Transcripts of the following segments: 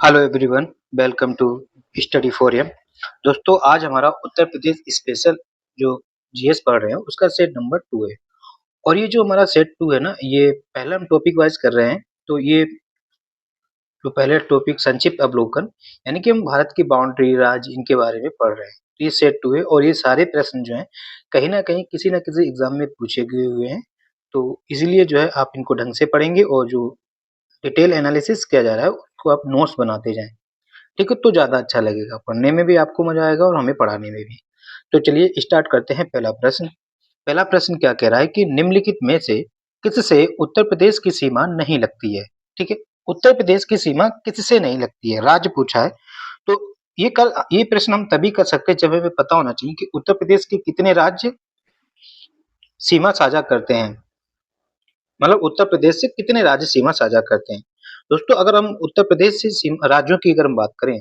Hello everyone, welcome to study forum. दोस्तों, आज हमारा उत्तर प्रदेश स्पेशल जो जीएस पढ़ रहे हैं उसका सेट नंबर 2 है। और ये जो हमारा सेट 2 है ना, ये पहला हम टॉपिक वाइज कर रहे हैं। तो ये जो पहले टॉपिक संक्षिप्त अवलोकन, यानी कि हम भारत की बाउंड्री, राज्य, इनके बारे में पढ़ रहे हैं। तो ये सेट 2 है और ये सारे प्रश्न जो हैं कहीं ना कहीं किसी ना किसी एग्जाम में पूछे गए हुए हैं। तो इसीलिए जो है आप इनको ढंग से पढ़ेंगे और जो डिटेल एनालिसिस किया जा रहा है उसको आप नोट्स बनाते जाएं। ठीक है, तो ज़्यादा अच्छा लगेगा, पढ़ने में भी आपको मज़ा आएगा और हमें पढ़ाने में भी। तो चलिए स्टार्ट करते हैं। पहला प्रश्न। पहला प्रश्न क्या कह रहा है कि निम्नलिखित में से किससे उत्तर प्रदेश की सीमा नहीं लगती है? ठीक है, उत्तर प्रदेश की सीमा किससे नहीं लगती है? राज्य पूछा है। तो ये प्रश्न हम तभी कर सकते हैं जब हमें पता होना चाहिए कि उत्तर प्रदेश के कितने राज्य सीमा साझा करते हैं। मतलब उत्तर प्रदेश से कितने राज्य सीमा साझा करते हैं। दोस्तों, अगर हम उत्तर प्रदेश से राज्यों की अगर हम बात करें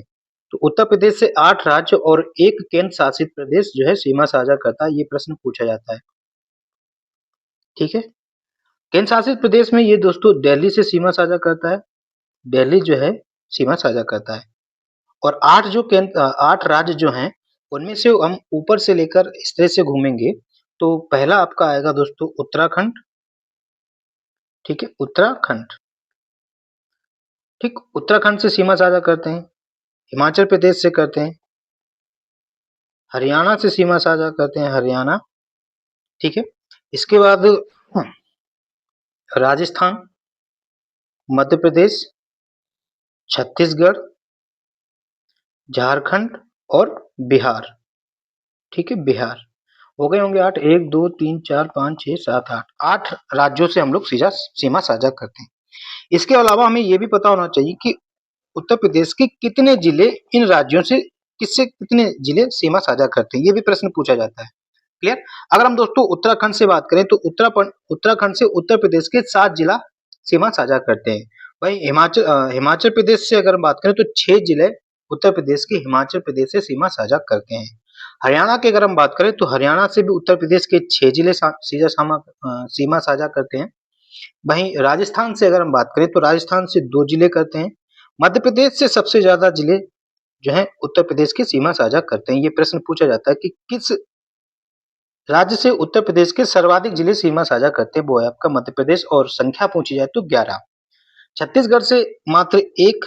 तो उत्तर प्रदेश से 8 राज्य और एक केंद्र शासित प्रदेश जो है सीमा साझा करता है। ये प्रश्न पूछा जाता है। ठीक है, केंद्र शासित प्रदेश में ये दोस्तों दिल्ली से सीमा साझा करता है। दिल्ली जो है सीमा साझा करता है। और 8 राज्य जो हैं उनमें से हम ऊपर से लेकर इस तरह से घूमेंगे। तो पहला आपका आएगा दोस्तों उत्तराखंड। ठीक है, उत्तराखंड। ठीक, उत्तराखंड से सीमा साझा करते हैं। हिमाचल प्रदेश से करते हैं। हरियाणा से सीमा साझा करते हैं, हरियाणा। ठीक है, इसके बाद राजस्थान, मध्य प्रदेश, छत्तीसगढ़, झारखंड और बिहार। ठीक है, बिहार। हो गए होंगे 8। 1 2 3 4 5 6 7 8 8 राज्यों से हम लोग सीधा सीमा साझा करते हैं। इसके अलावा हमें ये भी पता होना चाहिए कि उत्तर प्रदेश के कितने जिले इन राज्यों से किससे कितने जिले सीमा साझा करते हैं, ये भी प्रश्न पूछा जाता है। क्लियर। अगर हम दोस्तों उत्तराखंड से बात करें तो उत्तराखंड से उत्तर प्रदेश के 7 जिला सीमा साझा करते हैं। वही हिमाचल प्रदेश से अगर हम बात करें तो 6 जिले उत्तर प्रदेश के हिमाचल प्रदेश से सीमा साझा करते हैं। हरियाणा की अगर हम बात करें तो हरियाणा से भी उत्तर प्रदेश के 6 जिले सीमा साझा करते हैं। वहीं राजस्थान से अगर हम बात करें तो राजस्थान से 2 जिले करते हैं। मध्य प्रदेश से सबसे ज्यादा जिले जो है उत्तर प्रदेश की सीमा साझा करते हैं। ये प्रश्न पूछा जाता है कि किस राज्य से उत्तर प्रदेश के सर्वाधिक जिले सीमा साझा करते हैं, वो है आपका मध्य प्रदेश और संख्या पूछी जाए तो 11। छत्तीसगढ़ से मात्र 1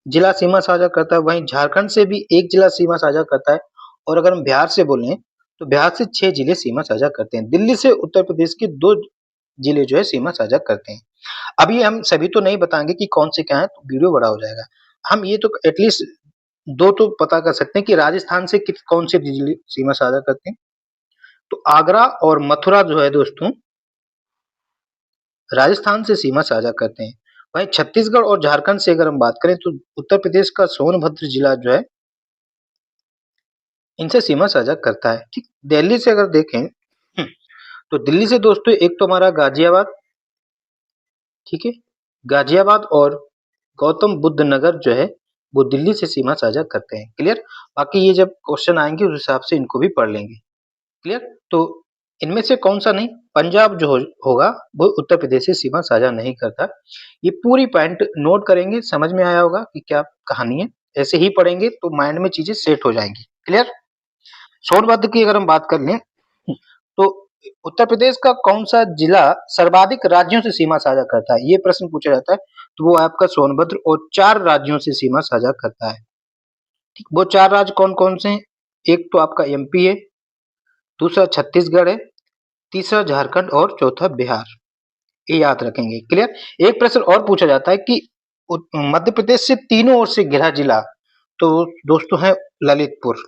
जिला सीमा साझा करता है। वहीं झारखंड से भी 1 जिला सीमा साझा करता है। और अगर हम बिहार से बोलें तो बिहार से 6 जिले सीमा साझा करते हैं। दिल्ली से उत्तर प्रदेश के 2 जिले जो है सीमा साझा करते हैं। अभी हम सभी तो नहीं बताएंगे कि कौन से क्या है, तो वीडियो बड़ा हो जाएगा। हम ये तो एटलीस्ट 2 तो पता कर सकते हैं कि राजस्थान से कौन से जिले सीमा साझा करते हैं। तो आगरा और मथुरा जो है दोस्तों राजस्थान से सीमा साझा करते हैं। वहीं छत्तीसगढ़ और झारखंड से अगर हम बात करें तो उत्तर प्रदेश का सोनभद्र जिला जो है इनसे सीमा साझा करता है। ठीक, दिल्ली से अगर देखें तो दिल्ली से दोस्तों एक तो हमारा गाजियाबाद। ठीक है, गाजियाबाद और गौतम बुद्ध नगर जो है वो दिल्ली से सीमा साझा करते हैं। क्लियर। बाकी ये जब क्वेश्चन आएंगे उस हिसाब से इनको भी पढ़ लेंगे। क्लियर। तो इनमें से कौन सा नहीं, पंजाब जो होगा वो उत्तर प्रदेश से सीमा साझा नहीं करता। ये पूरी पॉइंट नोट करेंगे, समझ में आया होगा कि क्या कहानी है। ऐसे ही पढ़ेंगे तो माइंड में चीजें सेट हो जाएंगी। क्लियर। सोनभद्र की अगर हम बात कर लें तो उत्तर प्रदेश का कौन सा जिला सर्वाधिक राज्यों से सीमा साझा करता है, ये प्रश्न पूछा जाता है। तो वो आपका सोनभद्र और 4 राज्यों से सीमा साझा करता है। ठीक, वो 4 राज्य कौन कौन से हैं? एक तो आपका एमपी है, दूसरा छत्तीसगढ़ है, तीसरा झारखंड और चौथा बिहार। ये याद रखेंगे। क्लियर। एक प्रश्न और पूछा जाता है कि मध्य प्रदेश से तीनों ओर से घिरा जिला, तो दोस्तों है ललितपुर।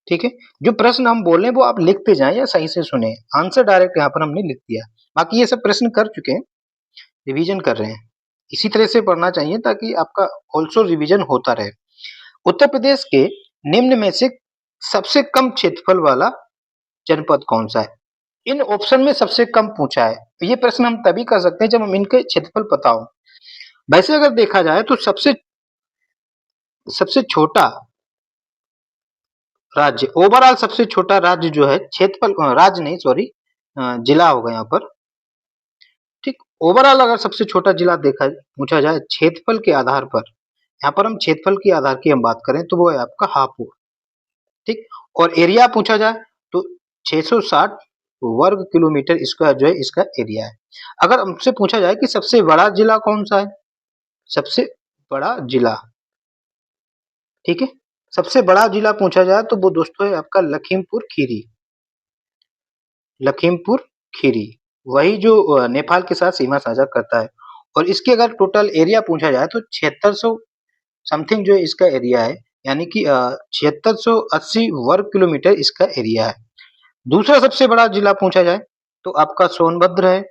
ठीक है, जो प्रश्न हम बोल रहे हैं वो आप लिखते जाएं या सही से सुने। आंसर डायरेक्ट यहाँ पर हमने लिख दिया। बाकी ये सब प्रश्न कर चुके हैं, रिवीजन कर रहे हैं। इसी तरह से पढ़ना चाहिए ताकि आपका ऑल्सो रिवीजन होता रहे। उत्तर प्रदेश के निम्न में से सबसे कम क्षेत्रफल वाला जनपद कौन सा है? इन ऑप्शन में सबसे कम पूछा है। तो ये प्रश्न हम तभी कर सकते हैं जब हम इनके क्षेत्रफल पता हो। वैसे अगर देखा जाए तो सबसे सबसे छोटा राज्य, ओवरऑल सबसे छोटा राज्य जो है क्षेत्रफल, राज्य नहीं सॉरी, जिला होगा यहाँ पर। ठीक, ओवरऑल अगर सबसे छोटा जिला देखा पूछा जाए क्षेत्रफल के आधार पर यहाँ पर हम क्षेत्रफल के आधार की हम बात करें तो वो है आपका हापुड़, ठीक। और एरिया पूछा जाए तो 660 वर्ग किलोमीटर स्क्वायर जो है इसका एरिया है। अगर हमसे पूछा जाए कि सबसे बड़ा जिला कौन सा है, सबसे बड़ा जिला, ठीक है, सबसे बड़ा जिला पूछा जाए तो वो दोस्तों है आपका लखीमपुर खीरी, लखीमपुर खीरी, वही जो नेपाल के साथ सीमा साझा करता है। और इसके अगर टोटल एरिया पूछा जाए तो 7600 समथिंग जो इसका एरिया है, यानी कि 7680 वर्ग किलोमीटर इसका एरिया है। दूसरा सबसे बड़ा जिला पूछा जाए तो आपका सोनभद्र है,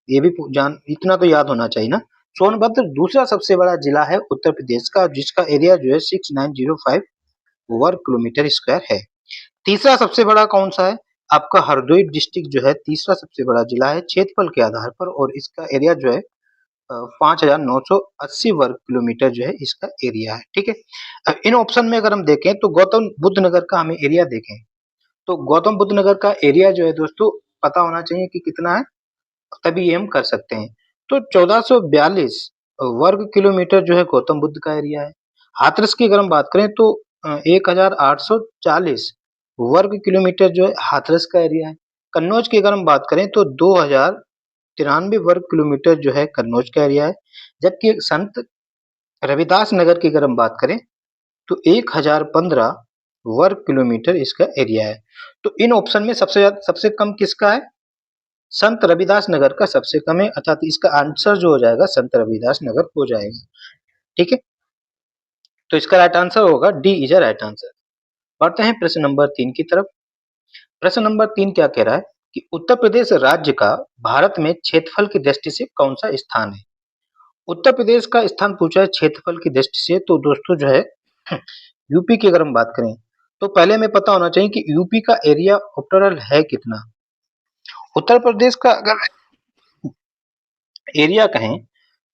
ये भी जान इतना तो याद होना चाहिए ना। सोनभद्र दूसरा सबसे बड़ा जिला है उत्तर प्रदेश का, जिसका एरिया जो है 6905 वर्ग किलोमीटर स्क्वायर है। तीसरा सबसे बड़ा कौन सा है, आपका हरदोई डिस्ट्रिक्ट जो है तीसरा सबसे बड़ा जिला है क्षेत्रफल के आधार पर, और इसका एरिया जो है 5980 वर्ग किलोमीटर जो है इसका एरिया है, ठीक है। इन ऑप्शन में अगर हम देखें तो गौतम बुद्ध नगर का हमें एरिया देखें तो गौतम बुद्ध नगर का एरिया जो है दोस्तों पता होना चाहिए कि कितना है, तभी ये हम कर सकते हैं। तो 1442 वर्ग किलोमीटर जो है गौतम बुद्ध का एरिया है। हाथरस की अगर हम बात करें तो 1840 वर्ग किलोमीटर जो है हाथरस का एरिया है। कन्नौज की अगर हम बात करें तो 2093 वर्ग किलोमीटर जो है कन्नौज का एरिया है। जबकि संत रविदास नगर की अगर हम बात करें तो 1015 वर्ग किलोमीटर इसका एरिया है। तो इन ऑप्शन में सबसे कम किसका है, संत रविदास नगर का सबसे कम है, अर्थात इसका आंसर जो हो जाएगा संत रविदास नगर हो जाएगा, ठीक है। तो इसका राइट आंसर होगा D is a right answer. बढ़ते हैं प्रश्न नंबर 3 की तरफ। प्रश्न नंबर 3 क्या कह रहा है कि उत्तर प्रदेश राज्य का भारत में क्षेत्रफल की दृष्टि से कौन सा स्थान है। उत्तर प्रदेश का स्थान पूछा है क्षेत्रफल की दृष्टि से, तो दोस्तों जो है यूपी की अगर हम बात करें तो पहले हमें पता होना चाहिए कि यूपी का एरिया ओवरऑल है कितना। उत्तर प्रदेश का अगर एरिया कहें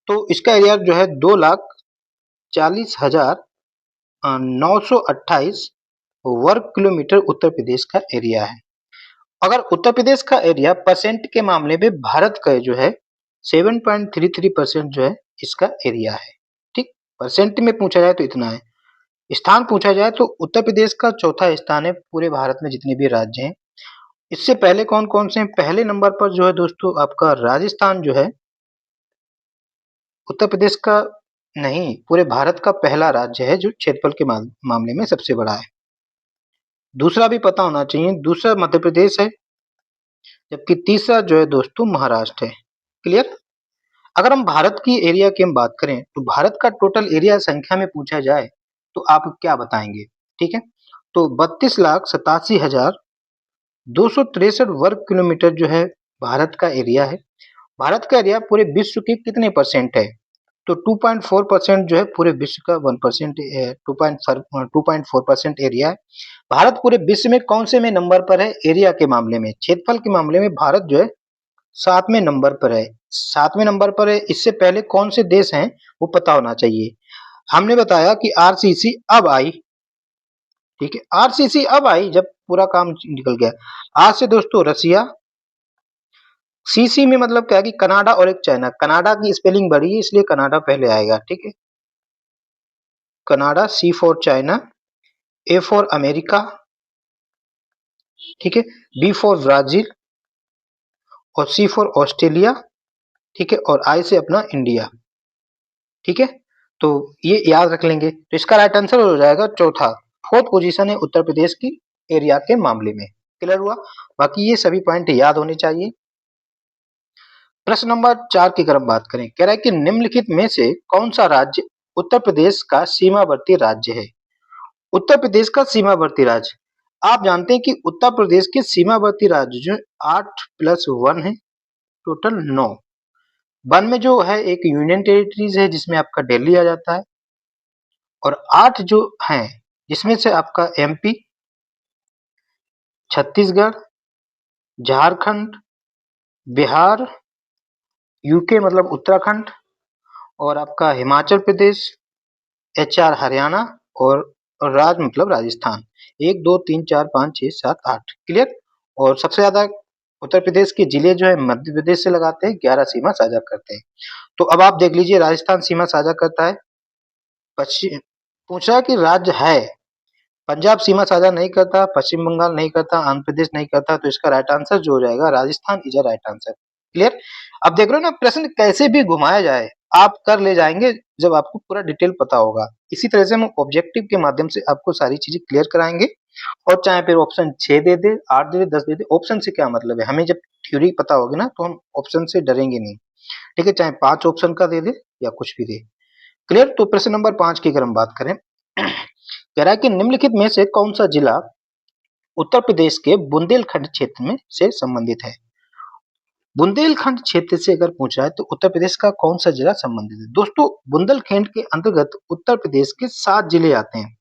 तो इसका एरिया जो है 2,40,928 वर्ग किलोमीटर उत्तर प्रदेश का एरिया है। अगर उत्तर प्रदेश का एरिया परसेंट के मामले में भारत का जो है 7.33% जो है इसका एरिया है, ठीक। परसेंट में पूछा जाए तो इतना है। स्थान पूछा जाए तो उत्तर प्रदेश का चौथा स्थान है पूरे भारत में जितने भी राज्य हैं। इससे पहले कौन कौन से हैं, पहले नंबर पर जो है दोस्तों आपका राजस्थान जो है उत्तर प्रदेश का नहीं पूरे भारत का पहला राज्य है जो क्षेत्रफल के मामले में सबसे बड़ा है। दूसरा भी पता होना चाहिए, दूसरा मध्य प्रदेश है, जबकि तीसरा जो है दोस्तों महाराष्ट्र है। क्लियर। अगर हम भारत की एरिया की हम बात करें तो भारत का टोटल एरिया संख्या में पूछा जाए तो आप क्या बताएंगे, ठीक है। तो 32,87,263 वर्ग किलोमीटर जो है भारत का एरिया है। भारत का एरिया पूरे विश्व के कितने परसेंट है, तो 2.4% जो है पूरे विश्व का 1% 2.4% एरिया है। भारत पूरे विश्व में कौन से में नंबर पर है एरिया के मामले में, क्षेत्रफल के मामले में भारत जो है 7वें नंबर पर है, 7वें नंबर पर है। इससे पहले कौन से देश हैं वो पता होना चाहिए। हमने बताया कि आरसीसी अब आई, ठीक है, आरसीसी अब आई जब पूरा काम निकल गया। आज से दोस्तों रसिया, सीसी में मतलब क्या है कि कनाडा और एक चाइना, कनाडा की स्पेलिंग बड़ी है इसलिए कनाडा पहले आएगा, ठीक है। Canada, C for China, A for America, ठीक है, बी फॉर ब्राजील और सी फॉर ऑस्ट्रेलिया, ठीक है, और आई से अपना इंडिया, ठीक है। तो ये याद रख लेंगे। तो इसका राइट आंसर हो जाएगा चौथा, फोर्थ पोजीशन है उत्तर प्रदेश की एरिया के मामले में। क्लियर हुआ। बाकी ये सभी पॉइंट याद होने चाहिए। प्रश्न नंबर 4 की अगर हम बात करें, कह रहा है कि निम्नलिखित में से कौन सा राज्य उत्तर प्रदेश का सीमावर्ती राज्य है। उत्तर प्रदेश का सीमावर्ती राज्य, आप जानते हैं कि उत्तर प्रदेश के सीमावर्ती राज्य जो 8+1 है, टोटल 9। वन में जो है एक यूनियन टेरिटरीज है जिसमें आपका दिल्ली आ जाता है, और 8 जो हैं जिसमें से आपका एमपी, छत्तीसगढ़, झारखंड, बिहार, यूके मतलब उत्तराखंड, और आपका हिमाचल प्रदेश, एचआर हरियाणा, और राज मतलब राजस्थान। 1 2 3 4 5 6 7 8। क्लियर। और सबसे ज्यादा उत्तर प्रदेश के जिले जो है मध्य प्रदेश से लगाते हैं, 11 सीमा साझा करते हैं। तो अब आप देख लीजिए राजस्थान सीमा साझा करता है पश्चिम पूछ रहा है कि राज्य है, पंजाब सीमा साझा नहीं करता, पश्चिम बंगाल नहीं करता, आंध्र प्रदेश नहीं करता, तो इसका राइट आंसर जो हो जाएगा Rajasthan is a right answer. Clear? अब देख रहे हो ना प्रश्न कैसे भी घुमाया जाए आप कर ले जाएंगे जब आपको पूरा डिटेल पता होगा। इसी तरह से हम ऑब्जेक्टिव के माध्यम से आपको सारी चीजें क्लियर कराएंगे। और चाहे फिर ऑप्शन 6 दे दे, 8 दे दे, 10 दे दे, ऑप्शन से क्या मतलब है, हमें जब थ्योरी पता होगी ना तो हम ऑप्शन से डरेंगे नहीं। ठीक है, चाहे 5 ऑप्शन का दे दे या कुछ भी दे। क्लियर? तो प्रश्न नंबर 5 की अगर हम बात करें कह रहा है कि निम्नलिखित में से कौन सा जिला उत्तर प्रदेश के बुंदेलखंड क्षेत्र में से संबंधित है। बुंदेलखंड क्षेत्र से अगर पूछा है तो उत्तर प्रदेश का कौन सा जिला संबंधित है। दोस्तों बुंदेलखंड के अंतर्गत उत्तर प्रदेश के 7 जिले आते हैं।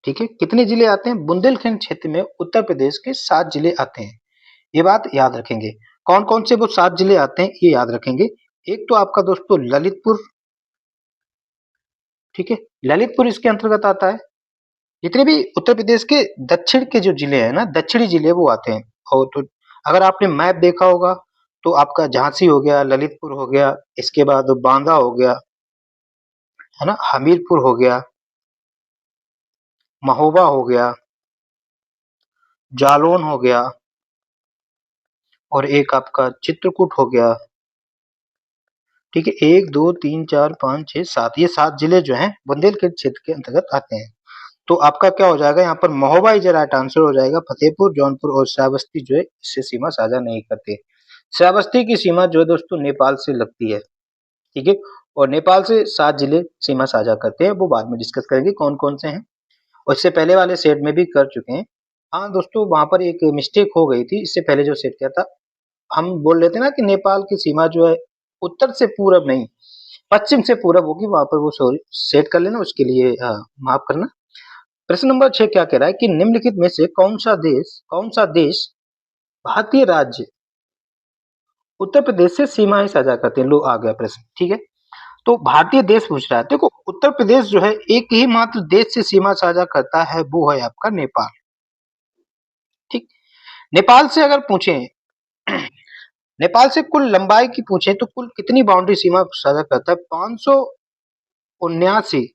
ठीक है, कितने जिले आते हैं? बुंदेलखंड क्षेत्र में उत्तर प्रदेश के 7 जिले आते हैं। ये बात याद रखेंगे। कौन कौन से वो 7 जिले आते हैं ये याद रखेंगे। एक तो आपका दोस्तों ललितपुर, ठीक है, ललितपुर इसके अंतर्गत आता है। जितने भी उत्तर प्रदेश के दक्षिण के जो जिले हैं ना, दक्षिणी जिले वो आते हैं। और तो अगर आपने मैप देखा होगा तो आपका झांसी हो गया, ललितपुर हो गया, इसके बाद बांदा हो गया, है ना, हमीरपुर हो गया, महोबा हो गया, जालौन हो गया और एक आपका चित्रकूट हो गया। ठीक है, 1 2 3 4 5 6 7 ये 7 जिले जो हैं बुंदेलखंड क्षेत्र के अंतर्गत आते हैं। तो आपका क्या हो जाएगा यहाँ पर महोबा इज राइट आंसर हो जाएगा। फतेहपुर, जौनपुर और श्रावस्ती जो है इससे सीमा साझा नहीं करते। श्रावस्ती की सीमा जो है दोस्तों नेपाल से लगती है। ठीक है, और नेपाल से 7 जिले सीमा साझा करते हैं, वो बाद में डिस्कस करेंगे कौन कौन से हैं। और इससे पहले वाले सेट में भी कर चुके हैं। हाँ दोस्तों वहां पर एक मिस्टेक हो गई थी, इससे पहले जो सेट किया था हम बोल रहे थे ना कि नेपाल की सीमा जो है उत्तर से पूरब नहीं पश्चिम से पूरब होगी, वहां पर वो सॉरी सेट कर लेना, उसके लिए माफ करना। प्रश्न नंबर 6 क्या कह रहा है कि निम्नलिखित में से कौन सा देश भारतीय राज्य उत्तर प्रदेश से सीमाएं साझा करते हैं। लो आ गया प्रश्न। ठीक है, तो भारतीय देश पूछ रहा है। देखो उत्तर प्रदेश जो है एक ही मात्र देश से सीमा साझा करता है, वो है आपका नेपाल। ठीक, नेपाल से अगर पूछें नेपाल से कुल लंबाई की पूछें तो कुल कितनी बाउंड्री सीमा साझा करता है? 579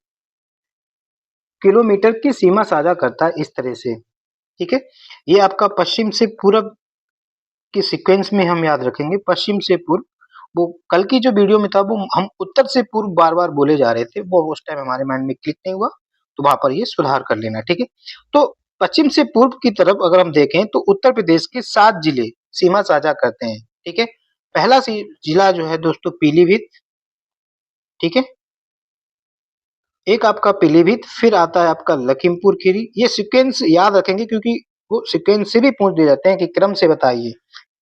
किलोमीटर की सीमा साझा करता है इस तरह से। ठीक है, ये आपका पश्चिम से पूरब के सीक्वेंस में हम याद रखेंगे। पश्चिम से पूर्व, वो कल की जो वीडियो में था वो हम उत्तर से पूर्व बार बार बोले जा रहे थे, वो उस टाइम हमारे माइंड में क्लिक नहीं हुआ, तो वहां पर ये सुधार कर लेना। ठीक है, तो पश्चिम से पूर्व की तरफ अगर हम देखें तो उत्तर प्रदेश के 7 जिले सीमा साझा करते हैं। ठीक है, पहला जिला जो है दोस्तों पीलीभीत। ठीक है, एक आपका पीलीभीत, फिर आता है आपका लखीमपुर खीरी। ये सीक्वेंस याद रखेंगे क्योंकि वो सीक्वेंस से भी पूछ दिए जाते हैं कि क्रम से बताइए।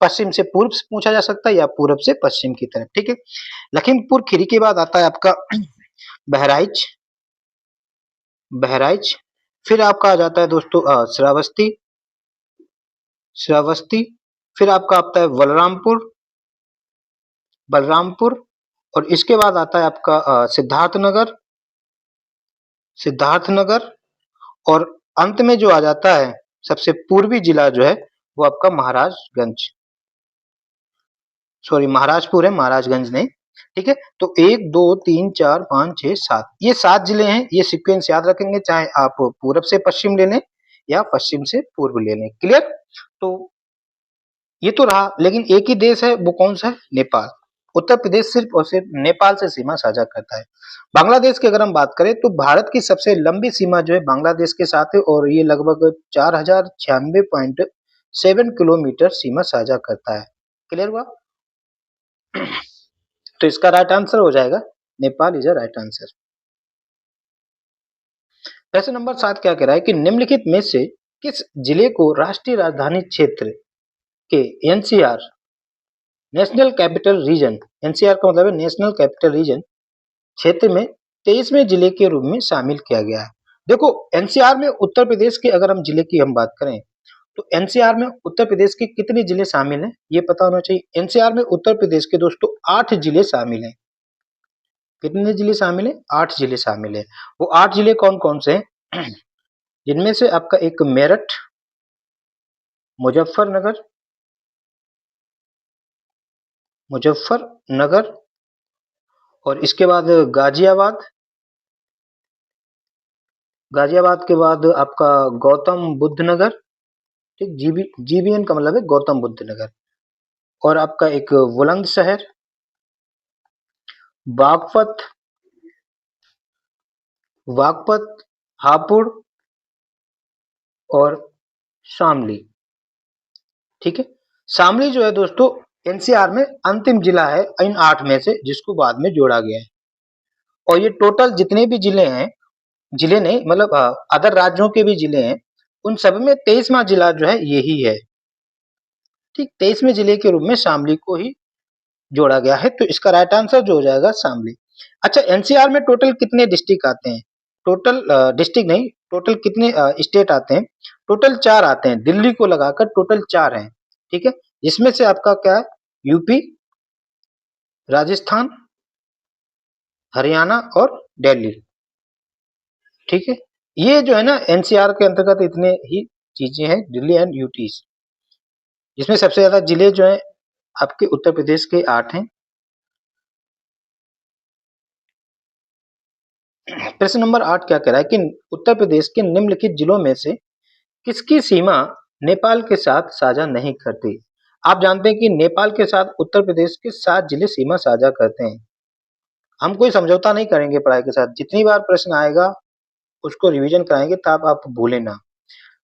पश्चिम से पूर्व से पूछा जा सकता है या पूरब से पश्चिम की तरफ। ठीक है, लखीमपुर खीरी के बाद आता है आपका बहराइच। बहराइच, फिर आपका आ जाता है दोस्तों श्रावस्ती। श्रावस्ती, फिर आपका आता है बलरामपुर। बलरामपुर, और इसके बाद आता है आपका सिद्धार्थनगर। सिद्धार्थनगर, और अंत में जो आ जाता है सबसे पूर्वी जिला जो है वो आपका महाराजगंज, सॉरी महाराजपुर है, महाराजगंज नहीं। ठीक है, तो 1 2 3 4 5 6 7 ये 7 जिले हैं। ये सीक्वेंस याद रखेंगे, चाहे आप पूरब से पश्चिम ले लें या पश्चिम से पूर्व ले लें। क्लियर? तो ये तो रहा, लेकिन एक ही देश है, वो कौन सा है? नेपाल। उत्तर प्रदेश सिर्फ और सिर्फ नेपाल से सीमा साझा करता है। बांग्लादेश की अगर हम बात करें तो भारत की सबसे लंबी सीमा जो है बांग्लादेश के साथ है, और ये लगभग 4096.7 किलोमीटर सीमा साझा करता है। क्लियर हुआ? तो इसका राइट आंसर हो जाएगा Nepal is a right answer. प्रश्न नंबर 7 क्या कह रहा है कि निम्नलिखित में से किस जिले को राष्ट्रीय राजधानी क्षेत्र के NCR national capital region, NCR का मतलब है नेशनल कैपिटल रीजन क्षेत्र में 23वें जिले के रूप में शामिल किया गया है। देखो एनसीआर में उत्तर प्रदेश के अगर हम जिले की हम बात करें तो एनसीआर में उत्तर प्रदेश के कितने जिले शामिल हैं ये पता होना चाहिए। एनसीआर में उत्तर प्रदेश के दोस्तों 8 जिले शामिल हैं। कितने जिले शामिल हैं? 8 जिले शामिल हैं। वो 8 जिले कौन कौन से हैं? जिनमें से आपका एक मेरठ, मुजफ्फरनगर, मुजफ्फरनगर, और इसके बाद गाजियाबाद, गाजियाबाद के बाद आपका गौतम बुद्ध नगर, ठीक, जीबीएन का मतलब है गौतम बुद्ध नगर। और आपका एक बुलंदशहर, बागपत, हापुड़ और शामली। ठीक है, शामली जो है दोस्तों एनसीआर में अंतिम जिला है इन 8 में से, जिसको बाद में जोड़ा गया है। और ये टोटल जितने भी जिले हैं, जिले नहीं मतलब अदर राज्यों के भी जिले हैं, उन सब में 23वां जिला जो है यही है। ठीक, 23वें जिले के रूप में शामली को ही जोड़ा गया है, तो इसका राइट आंसर जो हो जाएगा शामली। अच्छा, एनसीआर में टोटल कितने डिस्ट्रिक्ट आते हैं? टोटल डिस्ट्रिक्ट नहीं, टोटल कितने स्टेट आते हैं? टोटल 4 आते हैं, दिल्ली को लगाकर टोटल 4 हैं। ठीक है, जिसमें से आपका क्या है, यूपी, राजस्थान, हरियाणा और दिल्ली। ठीक है, ये जो है ना एनसीआर के अंतर्गत इतने ही चीजें हैं, दिल्ली एंड यूटी, जिसमें सबसे ज्यादा जिले जो है आपके उत्तर प्रदेश के 8 हैं। प्रश्न नंबर 8 क्या कह रहा है कि उत्तर प्रदेश के निम्नलिखित जिलों में से किसकी सीमा नेपाल के साथ साझा नहीं करती? आप जानते हैं कि नेपाल के साथ उत्तर प्रदेश के 7 जिले सीमा साझा करते हैं। हम कोई समझौता नहीं करेंगे पढ़ाई के साथ, जितनी बार प्रश्न आएगा उसको रिवीजन कराएंगे तब आप भूलें ना।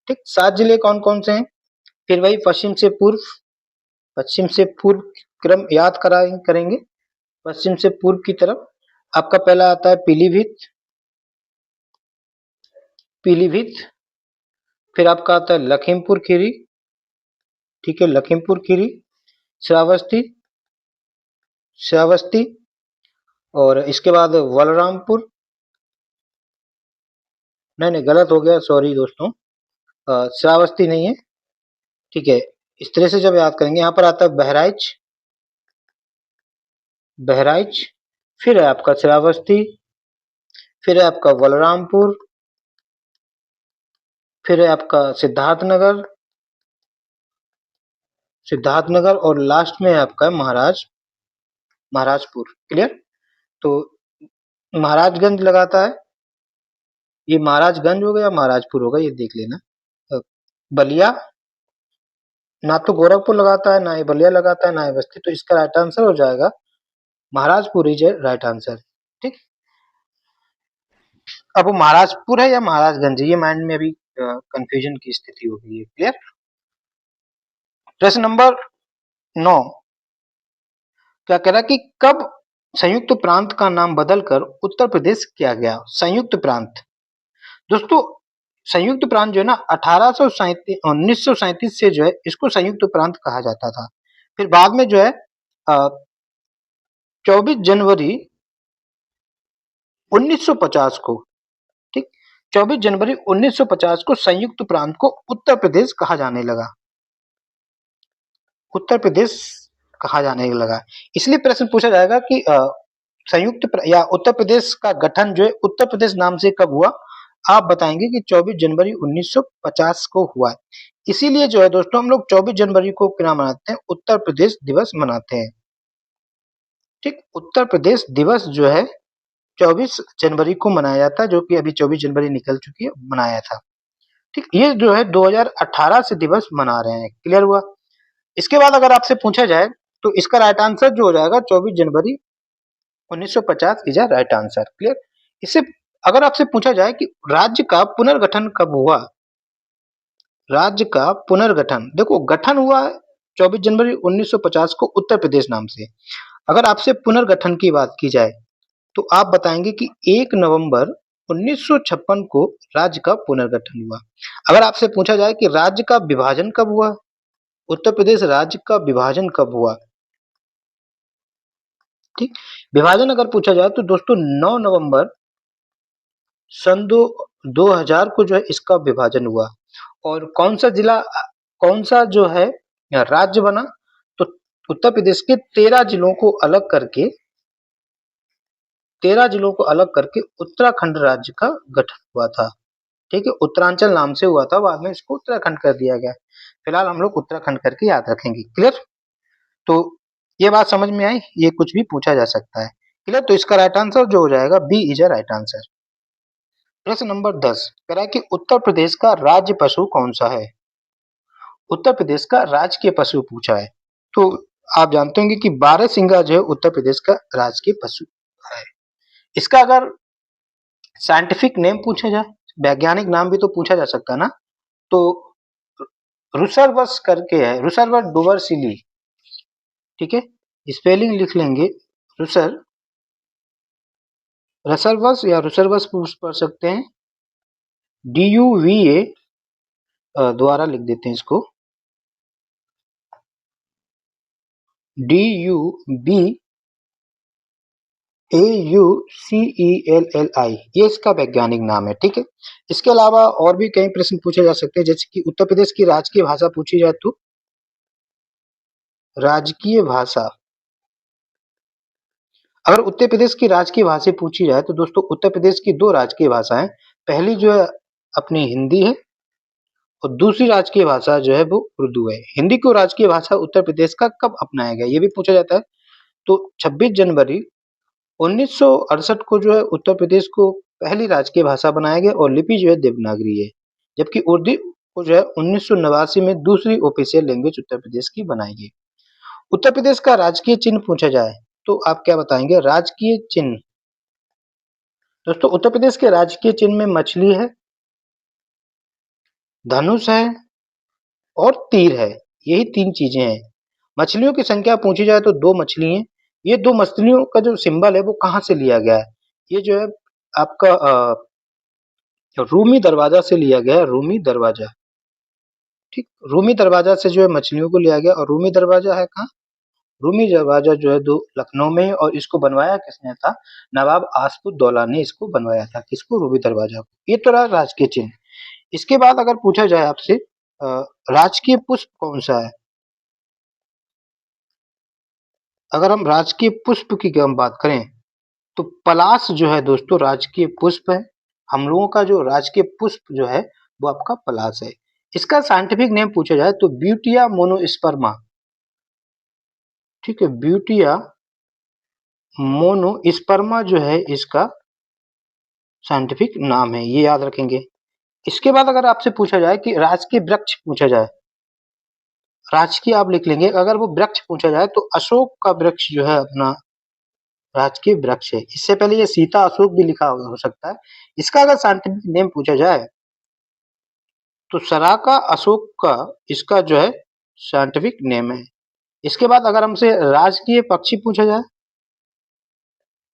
ठीक, 7 जिले कौन कौन से हैं? फिर वही पश्चिम से पूर्व क्रम याद करेंगे। पश्चिम से पूर्व की तरफ आपका पहला आता है पीलीभीत, फिर आपका आता है लखीमपुर खीरी, ठीक है, लखीमपुर खीरी, श्रावस्ती, और इसके बाद बलरामपुर, नहीं गलत हो गया, सॉरी दोस्तों, श्रावस्ती नहीं है। ठीक है, इस तरह से जब याद करेंगे, यहाँ पर आता है बहराइच, फिर है आपका श्रावस्ती, फिर है आपका बलरामपुर, फिर है आपका सिद्धार्थनगर और लास्ट में है आपका महाराजपुर। क्लियर? तो महाराजगंज लगाता है, ये महाराजगंज हो गया, महाराजपुर होगा, ये देख लेना। बलिया, ना तो गोरखपुर लगाता है, ना ही बलिया लगाता है, ना ही बस्ती, तो इसका राइट आंसर हो जाएगा महाराजपुर इज राइट आंसर। ठीक, अब वो महाराजपुर है या महाराजगंज, ये माइंड में अभी कंफ्यूजन की स्थिति हो गई है। क्लियर? प्रश्न नंबर 9 क्या कह रहा है कि कब संयुक्त प्रांत का नाम बदलकर उत्तर प्रदेश किया गया? संयुक्त प्रांत दोस्तों, संयुक्त प्रांत जो है ना 1937 से जो है इसको संयुक्त प्रांत कहा जाता था। फिर बाद में जो है 24 जनवरी 1950 को, ठीक, 24 जनवरी 1950 को संयुक्त प्रांत को उत्तर प्रदेश कहा जाने लगा। उत्तर प्रदेश कहा जाने लगा, इसलिए प्रश्न पूछा जाएगा कि या उत्तर प्रदेश का गठन जो है उत्तर प्रदेश नाम से कब हुआ? आप बताएंगे कि 24 जनवरी 1950 को हुआ। इसीलिए जो है दोस्तों हम लोग 24 जनवरी को क्या मनाते हैं? उत्तर प्रदेश दिवस मनाते हैं। ठीक, उत्तर प्रदेश दिवस जो है 24 जनवरी को मनाया जाता है, जो कि अभी 24 जनवरी निकल चुकी है, मनाया था। ठीक, ये जो है 2018 से दिवस मना रहे हैं। क्लियर हुआ? इसके बाद अगर आपसे पूछा जाए तो इसका राइट आंसर जो हो जाएगा 24 जनवरी 1950 is a right answer. Clear? इससे अगर आपसे पूछा जाए कि राज्य का पुनर्गठन कब हुआ? राज्य का पुनर्गठन, देखो गठन हुआ 24 जनवरी 1950 को उत्तर प्रदेश नाम से। अगर आपसे पुनर्गठन की बात की जाए तो आप बताएंगे कि 1 नवंबर 1956 को राज्य का पुनर्गठन हुआ। अगर आपसे पूछा जाए कि राज्य का विभाजन कब हुआ, उत्तर प्रदेश राज्य का विभाजन कब हुआ? ठीक, विभाजन अगर पूछा जाए तो दोस्तों 9 नवंबर सन 2000 को जो है इसका विभाजन हुआ। और कौन सा जो है राज्य बना? तो उत्तर प्रदेश के 13 जिलों को अलग करके उत्तराखंड राज्य का गठन हुआ था। ठीक है, उत्तरांचल नाम से हुआ था, बाद में इसको उत्तराखंड कर दिया गया। फिलहाल हम लोग उत्तराखंड करके याद रखेंगे। क्लियर? तो ये बात समझ में आई, ये कुछ भी पूछा जा सकता है। क्लियर? तो इसका राइट आंसर जो हो जाएगा B is a right answer. प्रश्न नंबर 10 कह रहा है कि उत्तर प्रदेश का राज्य पशु कौन सा है। उत्तर प्रदेश का राजकीय पशु पूछा है। तो आप जानते होंगे कि बारहसिंगा जो है उत्तर प्रदेश का राजकीय पशु है। इसका अगर साइंटिफिक नेम पूछा जाए, वैज्ञानिक नाम भी तो पूछा जा सकता है ना, तो रुसरवस करके है, रुसरवस डुवर्सिली। ठीक है, स्पेलिंग लिख लेंगे, रुसर रसरवस या रुसरवस पढ़ सकते हैं, DUVA द्वारा लिख देते हैं इसको, DUBAUCELLI, ये इसका वैज्ञानिक नाम है। ठीक है, इसके अलावा और भी कई प्रश्न पूछे जा सकते हैं, जैसे कि उत्तर प्रदेश की राजकीय भाषा पूछी जाए तो राजकीय भाषा, अगर उत्तर प्रदेश की राजकीय भाषा पूछी जाए तो दोस्तों उत्तर प्रदेश की दो राजकीय भाषाएं, पहली जो है अपनी हिंदी है और दूसरी राजकीय भाषा जो है वो उर्दू है। हिंदी को राजकीय भाषा उत्तर प्रदेश का कब अपनाया गया, ये भी पूछा जाता है। तो 26 जनवरी 1968 को जो है उत्तर प्रदेश को पहली राजकीय भाषा बनाया गया और लिपि जो है देवनागरी है, जबकि उर्दू को जो है 1989 में दूसरी ऑफिशियल लैंग्वेज उत्तर प्रदेश की बनाई गई। उत्तर प्रदेश का राजकीय चिन्ह पूछा जाए तो आप क्या बताएंगे, राजकीय चिन्ह। दोस्तों उत्तर प्रदेश के राजकीय चिन्ह में मछली है, धनुष है और तीर है, यही तीन चीजें हैं। मछलियों की संख्या पूछी जाए तो दो मछली हैं। ये दो मछलियों का जो सिंबल है वो कहाँ से लिया गया है, ये जो है आपका रूमी दरवाजा से लिया गया है, रूमी दरवाजा। ठीक, रूमी दरवाजा से जो है मछलियों को लिया गया, और रूमी दरवाजा है कहाँ, रूमी दरवाजा जो है दो लखनऊ में, और इसको बनवाया किसने था, नवाब आसफुद्दौला ने इसको बनवाया था, किसको, रूमी दरवाजा को। ये तो रहा राजकीय चिन्ह। इसके बाद अगर पूछा जाए आपसे राजकीय पुष्प कौन सा है, अगर हम राजकीय पुष्प की हम बात करें तो पलाश जो है दोस्तों राजकीय पुष्प है। हम लोगों का जो राजकीय पुष्प जो है वो आपका पलाश है। इसका साइंटिफिक नेम पूछा जाए तो ब्यूटिया मोनोस्पर्मा। ठीक है, ब्यूटिया मोनोस्पर्मा जो है इसका साइंटिफिक नाम है, ये याद रखेंगे। इसके बाद अगर आपसे पूछा जाए कि राजकीय वृक्ष पूछा जाए, राजकीय आप लिख लेंगे, अगर वो वृक्ष पूछा जाए तो अशोक का वृक्ष जो है अपना राजकीय वृक्ष है। इससे पहले ये सीता अशोक भी लिखा हो सकता है। इसका अगर साइंटिफिक नेम पूछा जाए तो सराका अशोक का इसका जो है साइंटिफिक नेम है। इसके बाद अगर हमसे राजकीय पक्षी पूछा जाए,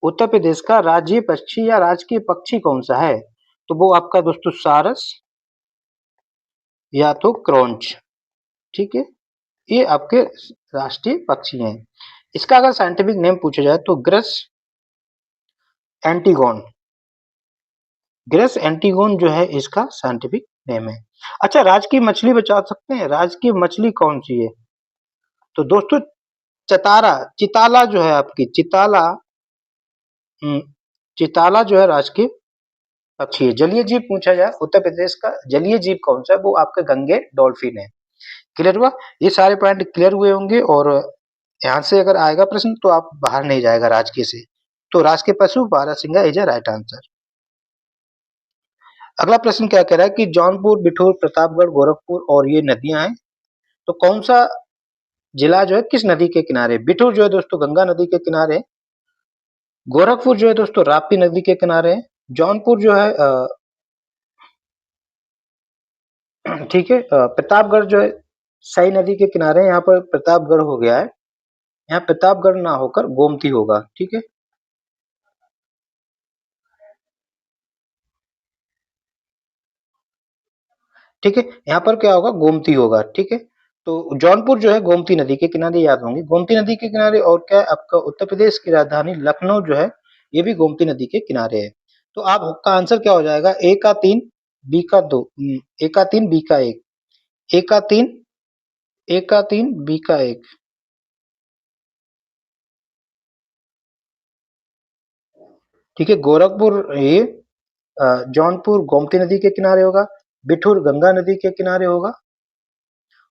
उत्तर प्रदेश का राज्य पक्षी या राजकीय पक्षी कौन सा है, तो वो आपका दोस्तों सारस या तो क्रॉन्च। ठीक है, ये आपके राष्ट्रीय पक्षी हैं। इसका अगर साइंटिफिक नेम पूछा जाए तो ग्रस एंटीगोन, ग्रेस एंटीगोन जो है इसका साइंटिफिक नेम है। अच्छा, राजकीय मछली बता सकते हैं, राजकीय मछली कौन सी है, तो दोस्तों चतारा, चिताला जो है आपकी चिताला, चिताला जो है राजकीय पक्षी है। जलीय जीव पूछा जाए उत्तर प्रदेश का जलीय जीव कौन सा है, वो आपका गंगे डॉल्फिन है। क्लियर हुआ, ये सारे पॉइंट क्लियर हुए होंगे, और यहाँ से अगर आएगा प्रश्न तो आप बाहर नहीं जाएगा राजकीय से। तो राजकीय पशु बारहसिंगा इज अ राइट आंसर। अगला प्रश्न क्या कह रहा है कि जौनपुर, बिठूर, प्रतापगढ़, गोरखपुर और ये नदियां हैं, तो कौन सा जिला जो है किस नदी के किनारे, बिठूर जो है दोस्तों गंगा नदी के किनारे, गोरखपुर जो है दोस्तों राप्ती नदी के किनारे, जौनपुर जो है ठीक है, प्रतापगढ़ जो है सई नदी के किनारे, यहाँ पर प्रतापगढ़ हो गया है, यहाँ प्रतापगढ़ ना होकर गोमती होगा। ठीक है, ठीक है, यहाँ पर क्या होगा, गोमती होगा। ठीक है, तो जौनपुर जो है गोमती नदी के किनारे, याद होंगे गोमती नदी के किनारे, और क्या है आपका उत्तर प्रदेश की राजधानी लखनऊ जो है ये भी गोमती नदी के किनारे है। तो आपका आंसर क्या हो जाएगा, ए का 3 बी का 2, ए का 3 बी का 1, ए का 3, ए का 3 बी का 1। ठीक है, गोरखपुर ये जौनपुर गोमती नदी के किनारे होगा, बिठूर गंगा नदी के किनारे होगा,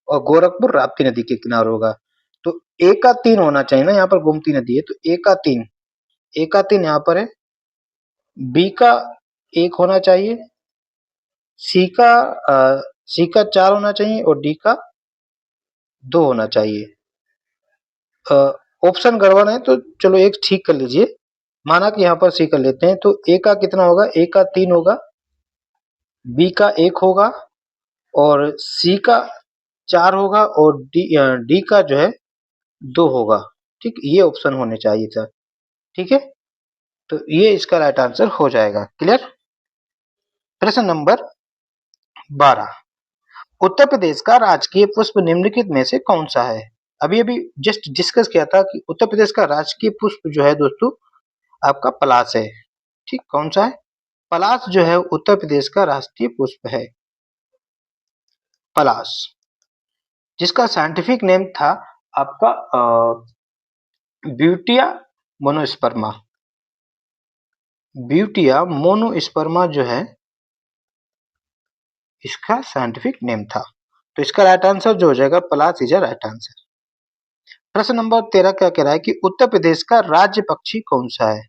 और गोरखपुर राप्ती नदी के किनारे होगा। तो ए का 3 होना चाहिए ना, यहाँ पर गोमती नदी है तो ए का 3, ए का 3 यहाँ पर है, बी का 1 होना चाहिए, सी का 4 होना चाहिए और डी का 2 होना चाहिए। ऑप्शन गड़बड़ है तो चलो एक ठीक कर लीजिए, माना कि यहाँ पर सी कर लेते हैं, तो ए का कितना होगा, ए का 3 होगा, बी का 1 होगा और सी का 4 होगा और डी का जो है 2 होगा। ठीक, ये ऑप्शन होने चाहिए सर। ठीक है, तो ये इसका राइट आंसर हो जाएगा। क्लियर। प्रश्न नंबर 12, उत्तर प्रदेश का राजकीय पुष्प निम्नलिखित में से कौन सा है? अभी अभी जस्ट डिस्कस किया था कि उत्तर प्रदेश का राजकीय पुष्प जो है दोस्तों आपका पलाश है। ठीक, कौन सा है? पलाश जो है उत्तर प्रदेश का राष्ट्रीय पुष्प है, पलाश, जिसका साइंटिफिक नेम था आपका ब्यूटिया मोनोस्पर्मा। ब्यूटिया मोनोस्पर्मा जो है इसका साइंटिफिक नेम था। तो इसका राइट आंसर जो हो जाएगा पलाश इज अ राइट आंसर। प्रश्न नंबर 13 क्या कह रहा है कि उत्तर प्रदेश का राज्य पक्षी कौन सा है?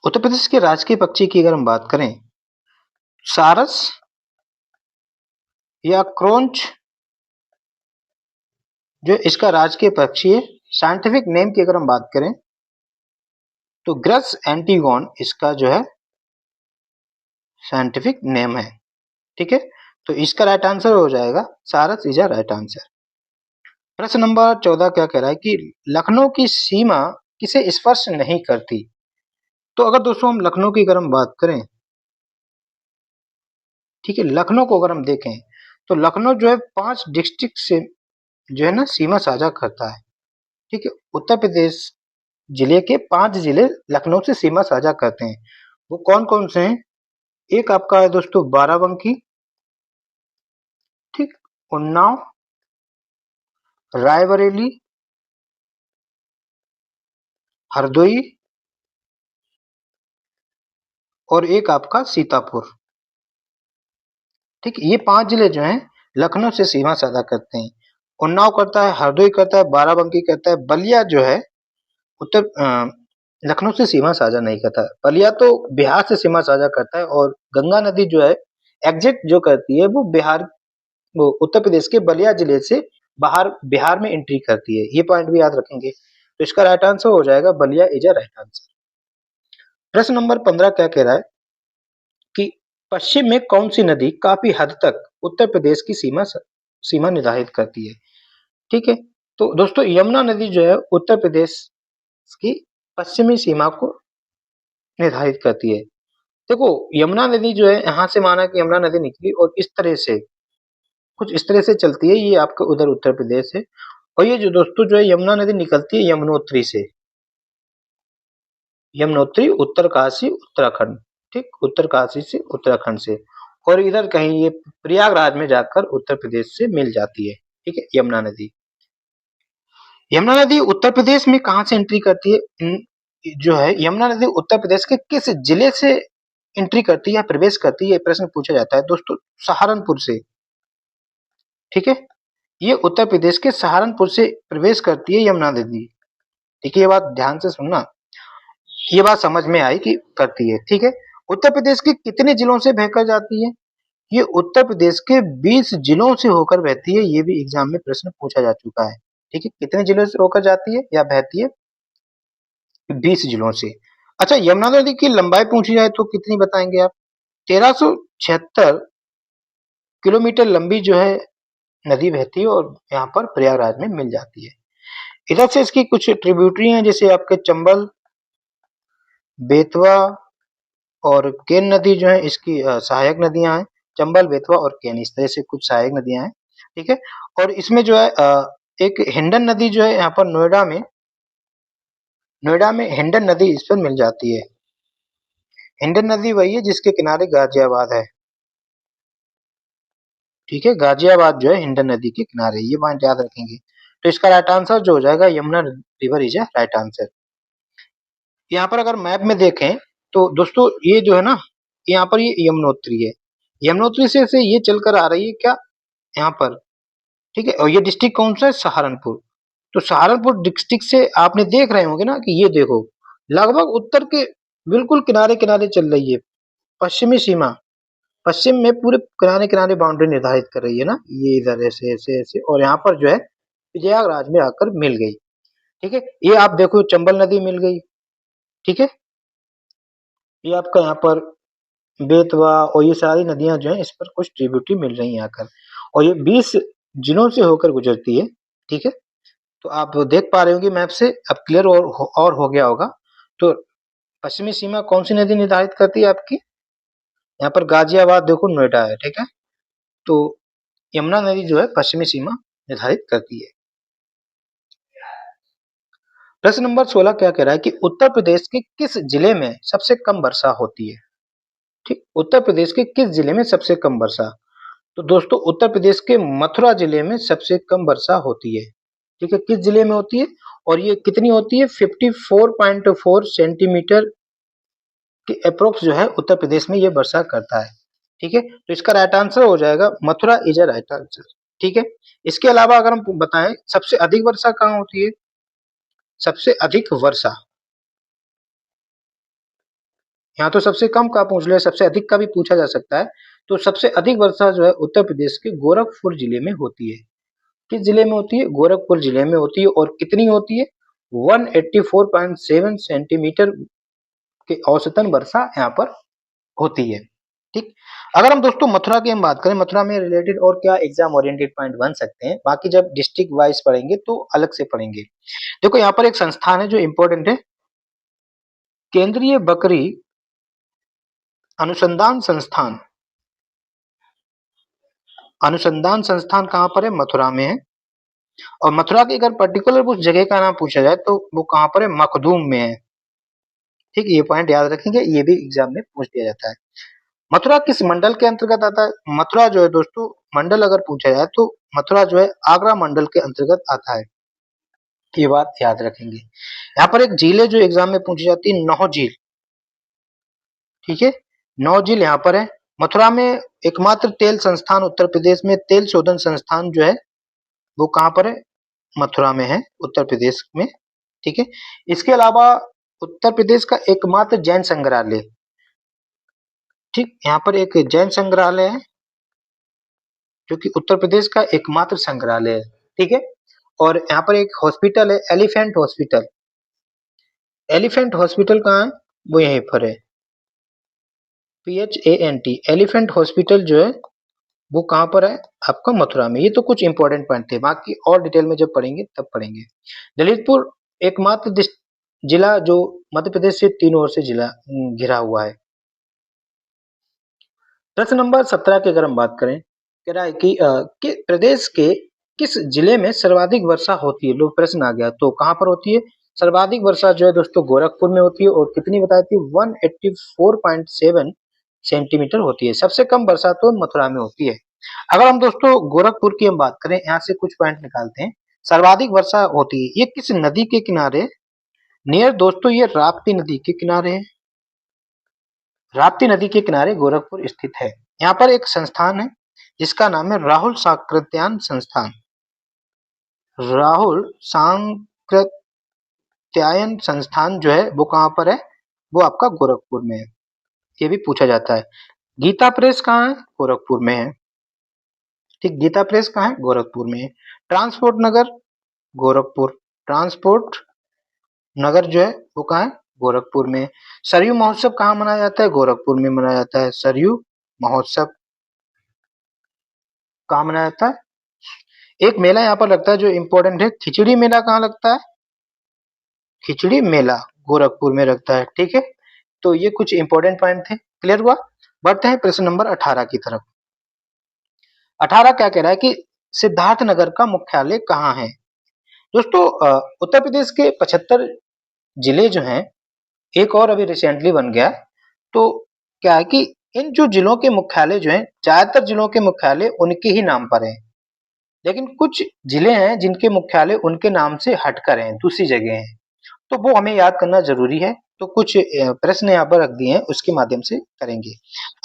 उत्तर प्रदेश के राजकीय पक्षी की अगर हम बात करें, सारस या क्रोंच जो इसका राजकीय पक्षी है। साइंटिफिक नेम की अगर हम बात करें तो ग्रस एंटीगोन इसका जो है साइंटिफिक नेम है। ठीक है, तो इसका राइट आंसर हो जाएगा सारस इज अ राइट आंसर। प्रश्न नंबर 14 क्या कह रहा है कि लखनऊ की सीमा किसे स्पर्श नहीं करती? तो अगर दोस्तों हम लखनऊ की अगर हम बात करें, ठीक है, लखनऊ को अगर हम देखें तो लखनऊ जो है 5 डिस्ट्रिक्ट से जो है ना सीमा साझा करता है। ठीक है, उत्तर प्रदेश जिले के 5 जिले लखनऊ से सीमा साझा करते हैं। वो कौन कौन से हैं? एक आपका है दोस्तों बाराबंकी, ठीक, उन्नाव, रायबरेली, हरदोई और एक आपका सीतापुर। ठीक, ये 5 जिले जो हैं लखनऊ से सीमा साझा करते हैं। उन्नाव करता है, हरदोई करता है, बाराबंकी करता है, बलिया जो है उत्तर लखनऊ से सीमा साझा नहीं करता। बलिया तो बिहार से सीमा साझा करता है और गंगा नदी जो है एग्जिट जो करती है वो वो उत्तर प्रदेश के बलिया जिले से बाहर बिहार में एंट्री करती है। ये पॉइंट भी याद रखेंगे। तो इसका राइट आंसर हो जाएगा Ballia is a right answer. प्रश्न नंबर 15 क्या कह रहा है कि पश्चिम में कौन सी नदी काफी हद तक उत्तर प्रदेश की सीमा निर्धारित करती है? ठीक है, तो दोस्तों यमुना नदी जो है उत्तर प्रदेश की पश्चिमी सीमा को निर्धारित करती है। देखो यमुना नदी जो है यहाँ से माना कि यमुना नदी निकली और इस तरह से कुछ इस तरह से चलती है, ये आपका उधर उत्तर प्रदेश है। और ये जो दोस्तों जो है यमुना नदी निकलती है यमुनोत्री से, यमुनोत्री उत्तरकाशी उत्तराखंड, ठीक, उत्तरकाशी से उत्तराखंड से, और इधर कहीं ये प्रयागराज में जाकर उत्तर प्रदेश से मिल जाती है। ठीक है, यमुना नदी। यमुना नदी उत्तर प्रदेश में कहाँ से एंट्री करती है? जो है यमुना नदी उत्तर प्रदेश के किस जिले से एंट्री करती है या प्रवेश करती है, प्रश्न पूछा जाता है दोस्तों सहारनपुर से। ठीक है, ये उत्तर प्रदेश के सहारनपुर से प्रवेश करती है यमुना नदी। ठीक है, ये बात ध्यान से सुनना, ये बात समझ में आई कि करती है। ठीक है, उत्तर प्रदेश के कितने जिलों से बहकर जाती है? ये उत्तर प्रदेश के 20 जिलों से होकर बहती है। ये भी एग्जाम में प्रश्न पूछा जा चुका है। ठीक है, कितने जिलों से होकर जाती है या बहती है? 20 जिलों से। अच्छा, यमुना नदी की लंबाई पूछी जाए तो कितनी बताएंगे आप? 1376 किलोमीटर लंबी जो है नदी बहती है और यहाँ पर प्रयागराज में मिल जाती है। इधर से इसकी कुछ ट्रिब्यूटरी हैं, जैसे आपके चंबल, बेतवा और केन नदी जो है इसकी सहायक नदियां हैं। चंबल, बेतवा और केन, इस तरह से कुछ सहायक नदियां हैं। ठीक है, और इसमें जो है एक हिंडन नदी जो है यहाँ पर नोएडा में हिंडन नदी इस पर मिल जाती है। हिंडन नदी वही है जिसके किनारे गाजियाबाद है। ठीक है, गाजियाबाद जो है हिंडन नदी के किनारे, ये पॉइंट याद रखेंगे। तो इसका राइट आंसर जो हो जाएगा Yamuna river is a right answer. यहाँ पर अगर मैप में देखें तो दोस्तों ये जो है ना, यहाँ पर ये यमुनोत्री है, यमुनोत्री से ये चलकर आ रही है क्या यहाँ पर। ठीक है, और ये डिस्ट्रिक्ट कौन सा है? सहारनपुर। तो सहारनपुर डिस्ट्रिक्ट से आपने देख रहे होंगे ना कि ये देखो लगभग उत्तर के बिल्कुल किनारे किनारे चल रही है। पश्चिमी सीमा पश्चिम में पूरे किनारे किनारे बाउंड्री निर्धारित कर रही है ना, ये इधर ऐसे ऐसे ऐसे, और यहाँ पर जो है प्रयागराज में आकर मिल गई। ठीक है, ये आप देखो चंबल नदी मिल गई। ठीक है, ये आपका यहाँ पर बेतवा और ये सारी नदियां जो है इस पर कुछ ट्रिब्यूटरी मिल रही हैं आकर, और ये 20 जिलों से होकर गुजरती है। ठीक है, तो आप देख पा रहे होंगे मैप से, अब क्लियर और हो गया होगा। तो पश्चिमी सीमा कौन सी नदी निर्धारित करती है आपकी, यहाँ पर गाजियाबाद देखो नोएडा है। ठीक है, तो यमुना नदी जो है पश्चिमी सीमा निर्धारित करती है। प्रश्न नंबर 16 क्या कह रहा है कि उत्तर प्रदेश के किस जिले में सबसे कम वर्षा होती है। ठीक, उत्तर प्रदेश के किस जिले में सबसे कम वर्षा, तो दोस्तों उत्तर प्रदेश के मथुरा जिले में सबसे कम वर्षा होती है। ठीक है, किस जिले में होती है और ये कितनी होती है, 54.4 सेंटीमीटर के अप्रोक्स जो है उत्तर प्रदेश में ये वर्षा करता है। ठीक है, तो इसका राइट आंसर हो जाएगा Mathura is a right answer. ठीक है, इसके अलावा अगर हम बताएं सबसे अधिक वर्षा कहाँ होती है, सबसे अधिक वर्षा, यहाँ तो सबसे कम का पूछ लिया, सबसे अधिक का भी पूछा जा सकता है। तो सबसे अधिक वर्षा जो है उत्तर प्रदेश के गोरखपुर जिले में होती है। किस जिले में होती है, गोरखपुर जिले में होती है, और कितनी होती है, 184.7 सेंटीमीटर के औसतन वर्षा यहाँ पर होती है। ठीक, अगर हम दोस्तों मथुरा की हम बात करें, मथुरा में रिलेटेड और क्या एग्जाम ओरिएंटेड पॉइंट बन सकते हैं, बाकी जब डिस्ट्रिक्ट वाइज पढ़ेंगे तो अलग से पढ़ेंगे। देखो यहाँ पर एक संस्थान है जो इंपॉर्टेंट है, केंद्रीय बकरी अनुसंधान संस्थान। अनुसंधान संस्थान कहाँ पर है, मथुरा में है। और मथुरा की अगर पर्टिकुलर उस जगह का नाम पूछा जाए तो वो कहाँ पर है, मखदूम में है। ठीक, ये पॉइंट याद रखेंगे, ये भी एग्जाम में पूछ दिया जाता है। मथुरा किस मंडल के अंतर्गत आता है, मथुरा जो है दोस्तों मंडल अगर पूछा जाए तो मथुरा जो है आगरा मंडल के अंतर्गत आता है, ये बात याद रखेंगे। यहाँ पर एक झील है जो एग्जाम में पूछी जाती है, नौ झील। ठीक है, नौ झील यहाँ पर है। मथुरा में एकमात्र तेल संस्थान उत्तर प्रदेश में तेल शोधन संस्थान जो है वो कहाँ पर है, मथुरा में है, उत्तर प्रदेश में। ठीक है, इसके अलावा उत्तर प्रदेश का एकमात्र जैन संग्रहालय, ठीक, यहाँ पर एक जैन संग्रहालय है जो कि उत्तर प्रदेश का एकमात्र संग्रहालय है। ठीक है, और यहाँ पर एक हॉस्पिटल है, एलिफेंट हॉस्पिटल। एलिफेंट हॉस्पिटल कहाँ है, वो यहीं पर है, PHANT, एलिफेंट हॉस्पिटल जो है वो कहाँ पर है, आपका मथुरा में। ये तो कुछ इंपॉर्टेंट पॉइंट थे, बाकी और डिटेल में जब पढ़ेंगे तब पढ़ेंगे। ललितपुर एकमात्र जिला जो मध्य प्रदेश से तीनों ओर से जिला घिरा हुआ है। प्रश्न नंबर 17 की अगर हम बात करें, कह रहा है कि प्रदेश के किस जिले में सर्वाधिक वर्षा होती है, लो प्रश्न आ गया, तो कहाँ पर होती है, सर्वाधिक वर्षा जो है दोस्तों गोरखपुर में होती है, और कितनी बताई थी, 184.7 सेंटीमीटर होती है। सबसे कम वर्षा तो मथुरा में होती है। अगर हम दोस्तों गोरखपुर की हम बात करें, यहाँ से कुछ पॉइंट निकालते हैं, सर्वाधिक वर्षा होती है, ये किस नदी के किनारे, नियर दोस्तों ये राप्ती नदी के किनारे है, राप्ती नदी के किनारे गोरखपुर स्थित है। यहाँ पर एक संस्थान है जिसका नाम है राहुल सांकृत्यायन संस्थान। राहुल सांकृत्यायन संस्थान जो है वो कहाँ पर है, वो आपका गोरखपुर में है, ये भी पूछा जाता है। गीता प्रेस कहाँ है, गोरखपुर में है। ठीक, गीता प्रेस कहाँ है, गोरखपुर में है। ट्रांसपोर्ट नगर गोरखपुर, ट्रांसपोर्ट नगर जो है वो कहाँ है, गोरखपुर में। सरयू महोत्सव कहाँ मनाया जाता है, गोरखपुर में मनाया जाता है। सरयू महोत्सव कहाँ मनाया जाता है, एक मेला यहाँ पर लगता है जो इम्पोर्टेंट है, खिचड़ी मेला कहाँ लगता है, खिचड़ी मेला गोरखपुर में लगता है। ठीक है, तो ये कुछ इंपॉर्टेंट पॉइंट थे, क्लियर हुआ। बढ़ते हैं प्रश्न नंबर 18 की तरफ। 18 क्या कह रहा है कि सिद्धार्थनगर का मुख्यालय कहाँ है। दोस्तों उत्तर प्रदेश के 75 जिले जो हैं, एक और अभी रिसेंटली बन गया, तो क्या है कि इन जो जिलों के मुख्यालय जो हैं, ज्यादातर जिलों के मुख्यालय उनके ही नाम पर हैं, लेकिन कुछ जिले हैं जिनके मुख्यालय उनके नाम से हटकर हैं, दूसरी जगह हैं, तो वो हमें याद करना जरूरी है। तो कुछ प्रश्न यहाँ पर रख दिए हैं, उसके माध्यम से करेंगे।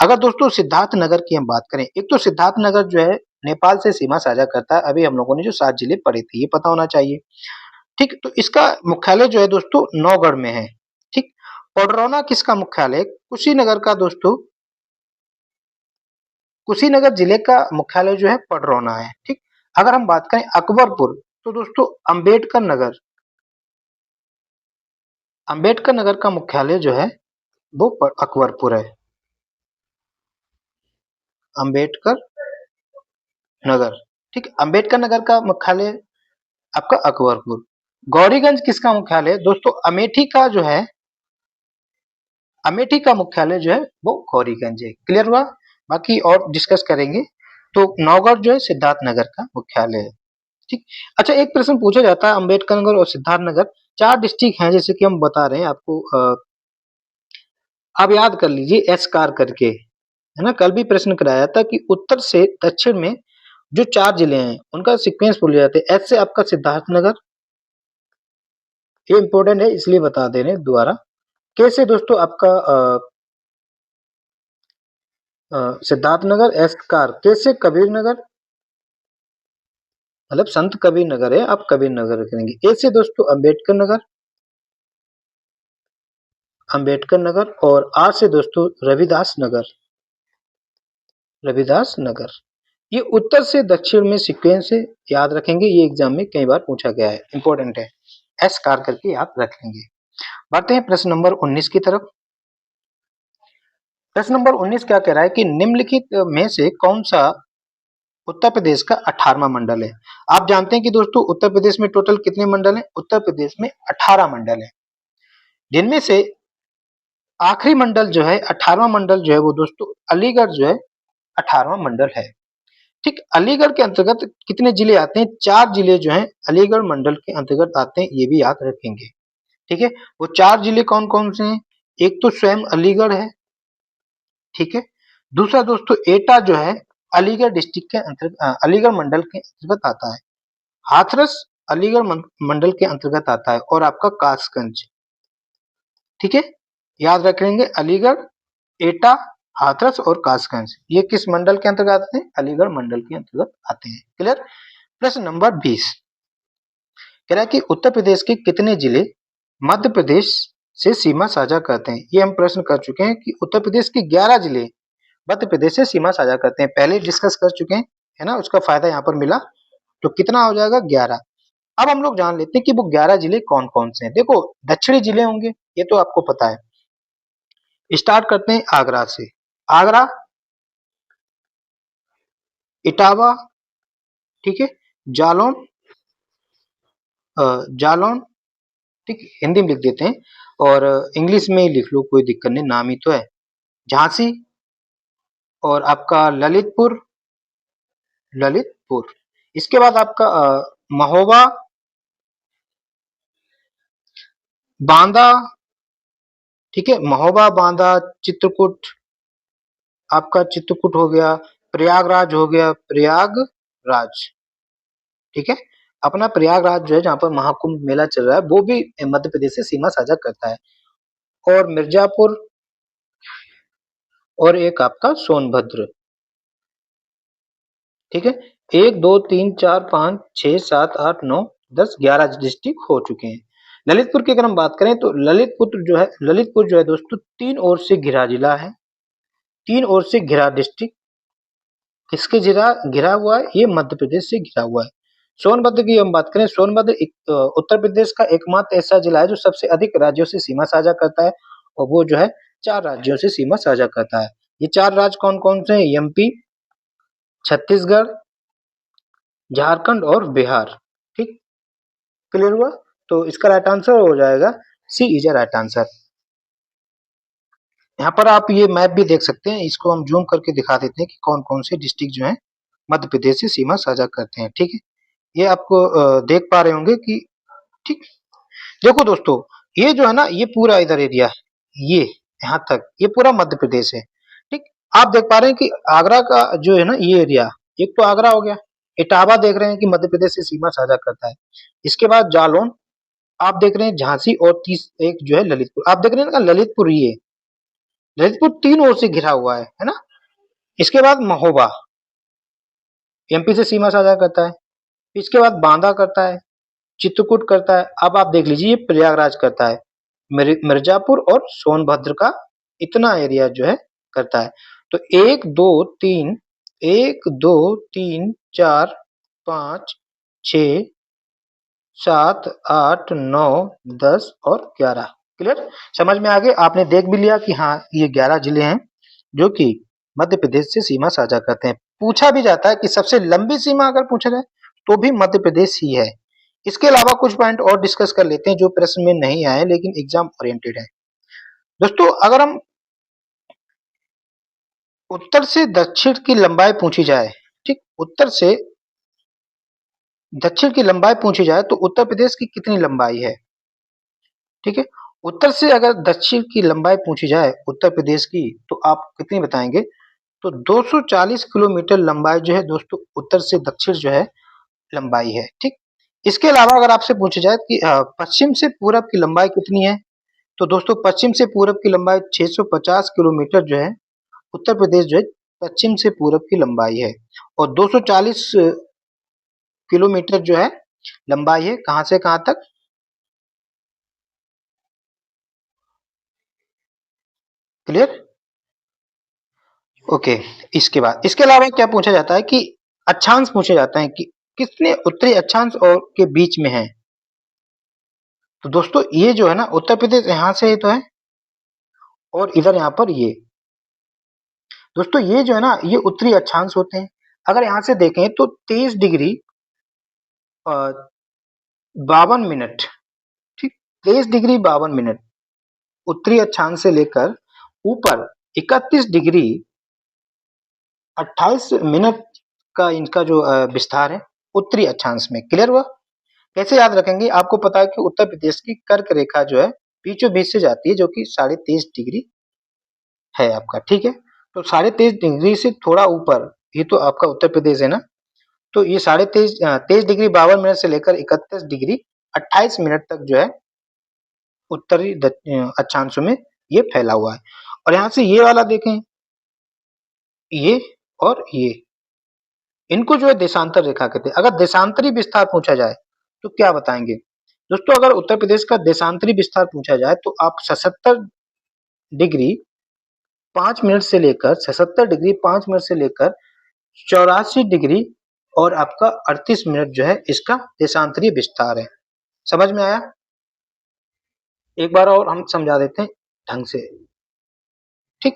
अगर दोस्तों सिद्धार्थ नगर की हम बात करें, एक तो सिद्धार्थ नगर जो है नेपाल से सीमा साझा करता है, अभी हम लोगों ने जो 7 जिले पढ़े थे ये पता होना चाहिए। ठीक, तो इसका मुख्यालय जो है दोस्तों नौगढ़ में है। ठीक, पडरौना किसका मुख्यालय? कुशीनगर का दोस्तों, कुशीनगर जिले का मुख्यालय जो है पडरौना है। ठीक, अगर हम बात करें अकबरपुर, तो दोस्तों अंबेडकर नगर, अंबेडकर नगर का मुख्यालय जो है वो अकबरपुर है। अंबेडकर नगर, ठीक, अंबेडकर नगर का मुख्यालय आपका अकबरपुर। गौरीगंज किसका मुख्यालय है? दोस्तों अमेठी का जो है, अमेठी का मुख्यालय जो है वो गौरीगंज है। क्लियर हुआ? बाकी और डिस्कस करेंगे। तो नौगढ़ जो है सिद्धार्थ नगर का मुख्यालय है। ठीक, अच्छा एक प्रश्न पूछा जाता है, अंबेडकर नगर और सिद्धार्थ नगर 4 डिस्ट्रिक्ट हैं जैसे कि हम बता रहे हैं आपको, आप याद कर लीजिए एस कार करके, है ना, कल भी प्रश्न कराया था कि उत्तर से दक्षिण में जो 4 जिले हैं उनका सीक्वेंस बोले जाते हैं। एस से आपका सिद्धार्थ नगर, ये इंपॉर्टेंट है इसलिए बता दे रहे हैं दोबारा। के से दोस्तों आपका सिद्धार्थ नगर, एस कार के से कबीर नगर, मतलब संत कबीर नगर है, आप कबीर नगर करेंगे। ए से दोस्तों अंबेडकर नगर, अंबेडकर नगर, और आर से दोस्तों रविदास नगर, रविदास नगर। ये उत्तर से दक्षिण में सीक्वेंस है, याद रखेंगे, ये एग्जाम में कई बार पूछा गया है, इंपॉर्टेंट है, एस कार करके याद रख लेंगे। बढ़ते हैं प्रश्न नंबर 19 की तरफ। प्रश्न नंबर 19 क्या कह रहा है कि निम्नलिखित में से कौन सा उत्तर प्रदेश का 18वां मंडल है? आप जानते हैं कि दोस्तों उत्तर प्रदेश में टोटल कितने मंडल हैं? उत्तर प्रदेश में 18 मंडल है, जिनमें से आखिरी मंडल जो है 18वां मंडल जो है वो दोस्तों अलीगढ़ जो है 18वां मंडल है। ठीक, अलीगढ़ के अंतर्गत कितने जिले आते हैं? 4 जिले जो हैं अलीगढ़ मंडल के अंतर्गत आते हैं, ये भी याद रखेंगे। ठीक है, वो 4 जिले कौन कौन से हैं? एक तो स्वयं अलीगढ़ है, ठीक है, दूसरा दोस्तों एटा जो है अलीगढ़ डिस्ट्रिक्ट के अंतर्गत, अलीगढ़ मंडल के अंतर्गत आता है, हाथरस अलीगढ़ मंडल के अंतर्गत आता है, और आपका कासगंज। ठीक है, याद रख लेंगे, अलीगढ़, एटा, हाथरस और कासगंज ये किस मंडल के अंतर्गत आते हैं? अलीगढ़ मंडल के अंतर्गत आते हैं। क्लियर? प्रश्न नंबर 20 कह रहा है कि उत्तर प्रदेश के कितने जिले मध्य प्रदेश से सीमा साझा करते हैं? ये हम प्रश्न कर चुके हैं कि उत्तर प्रदेश के 11 जिले मध्य प्रदेश से सीमा साझा करते हैं, पहले डिस्कस कर चुके हैं, है ना, उसका फायदा यहाँ पर मिला। तो कितना हो जाएगा? 11। अब हम लोग जान लेते हैं कि वो 11 जिले कौन कौन से हैं। देखो दक्षिणी जिले होंगे, ये तो आपको पता है। स्टार्ट करते हैं आगरा से, आगरा, इटावा, ठीक है, जालौन, जालौन, ठीक, हिंदी में लिख देते हैं और इंग्लिश में ही लिख लो, कोई दिक्कत नहीं, नाम ही तो है। झांसी, और आपका ललितपुर, ललितपुर, इसके बाद आपका महोबा, बांदा, ठीक है, महोबा, बांदा, चित्रकूट, आपका चित्रकूट हो गया, प्रयागराज हो गया, प्रयागराज, ठीक है, अपना प्रयागराज जो है जहाँ पर महाकुंभ मेला चल रहा है वो भी मध्य प्रदेश से सीमा साझा करता है, और मिर्जापुर, और एक आपका सोनभद्र। ठीक है, 1 2 3 4 5 6 7 8 9 10 11 डिस्ट्रिक्ट हो चुके हैं। ललितपुर की अगर हम बात करें तो ललितपुर जो है दोस्तों 3 ओर से घिरा जिला है, 3 ओर से घिरा डिस्ट्रिक्ट, किसके घिरा हुआ है? ये मध्य प्रदेश से घिरा हुआ है। सोनभद्र की हम बात करें, सोनभद्र उत्तर प्रदेश का एकमात्र ऐसा जिला है जो सबसे अधिक राज्यों से सीमा साझा करता है, और वो जो है 4 राज्यों से सीमा साझा करता है। ये 4 राज्य कौन कौन से हैं? एमपी, छत्तीसगढ़, झारखंड और बिहार। ठीक, क्लियर हुआ? तो इसका राइट आंसर हो जाएगा सी इज अ राइट आंसर। यहाँ पर आप ये मैप भी देख सकते हैं, इसको हम जूम करके दिखा देते हैं कि कौन कौन से डिस्ट्रिक्ट जो है मध्य प्रदेश से सीमा साझा करते हैं। ठीक है, ये आपको देख पा रहे होंगे कि, ठीक, देखो दोस्तों ये जो है ना, ये पूरा इधर एरिया है, ये यहाँ तक ये पूरा मध्य प्रदेश है। ठीक, आप देख पा रहे हैं कि आगरा का जो है ना ये एरिया, एक तो आगरा हो गया, इटावा देख रहे हैं कि मध्य प्रदेश से सीमा साझा करता है, इसके बाद जालौन आप देख रहे हैं, झांसी, और एक जो है ललितपुर, आप देख रहे हैं ना ललितपुर, ये ललितपुर 3 ओर से घिरा हुआ है ना। इसके बाद महोबा एमपी से सीमा साझा करता है, इसके बाद बांदा करता है, चित्रकूट करता है, अब आप देख लीजिए ये प्रयागराज करता है, मिर्जापुर और सोनभद्र का इतना एरिया जो है करता है। तो 1 2 3 1 2 3 4 5 6 7 8 9 10 और 11। क्लियर? समझ में आ गए? आपने देख भी लिया कि हाँ ये 11 जिले हैं जो कि मध्य प्रदेश से सीमा साझा करते हैं। पूछा भी जाता है कि सबसे लंबी सीमा अगर पूछा जाए तो भी मध्य प्रदेश ही है। इसके अलावा कुछ पॉइंट और डिस्कस कर लेते हैं जो प्रश्न में नहीं आए लेकिन एग्जाम ओरिएंटेड है। दोस्तों अगर हम उत्तर से दक्षिण की लंबाई पूछी जाए, ठीक, उत्तर से दक्षिण की लंबाई पूछी जाए तो उत्तर प्रदेश की कितनी लंबाई है? ठीक है, उत्तर से अगर दक्षिण की लंबाई पूछी जाए उत्तर प्रदेश की तो आप कितनी बताएंगे? तो 240 किलोमीटर लंबाई जो है दोस्तों उत्तर से दक्षिण जो है लंबाई है। ठीक, इसके अलावा अगर आपसे पूछा जाए कि पश्चिम से पूरब की लंबाई कितनी है, तो दोस्तों पश्चिम से पूरब की लंबाई 650 किलोमीटर जो है उत्तर प्रदेश जो है पश्चिम से पूरब की लंबाई है। और 240 किलोमीटर जो है लंबाई है कहां से कहां तक? क्लियर? ओके। इसके अलावा क्या पूछा जाता है कि अक्षांश पूछे जाते हैं कि कितने उत्तरी अक्षांश और के बीच में है। तो दोस्तों ये जो है ना उत्तर प्रदेश यहां से तो है और इधर यहाँ पर ये, दोस्तों ये जो है ना ये उत्तरी अक्षांश होते हैं। अगर यहाँ से देखें तो 23 डिग्री 52 मिनट, ठीक, 23 डिग्री 52 मिनट उत्तरी अक्षांश से लेकर ऊपर 31 डिग्री 28 मिनट का इनका जो विस्तार है उत्तरी अक्षांश में। क्लियर हुआ? कैसे याद रखेंगे? आपको पता है कि उत्तर प्रदेश की कर्क रेखा जो है बीचों बीच से जाती है जो कि 23.5 डिग्री है आपका। ठीक है, तो 23.5 डिग्री से थोड़ा ऊपर ये तो आपका उत्तर प्रदेश है ना, तो ये 23 डिग्री 52 मिनट से लेकर 31 डिग्री 28 मिनट तक जो है उत्तरी अक्षांशों में ये फैला हुआ है। और यहाँ से ये वाला देखें, ये और ये, इनको जो है देशांतर रेखा कहते हैं। अगर देशांतरी विस्तार पूछा जाए तो क्या बताएंगे? दोस्तों अगर उत्तर प्रदेश का देशांतरी विस्तार पूछा जाए तो आप 77 डिग्री 5 मिनट से लेकर 77 डिग्री 5 मिनट से लेकर 84 डिग्री और आपका 38 मिनट जो है इसका देशांतरी विस्तार है। समझ में आया? एक बार और हम समझा देते हैं ढंग से। ठीक,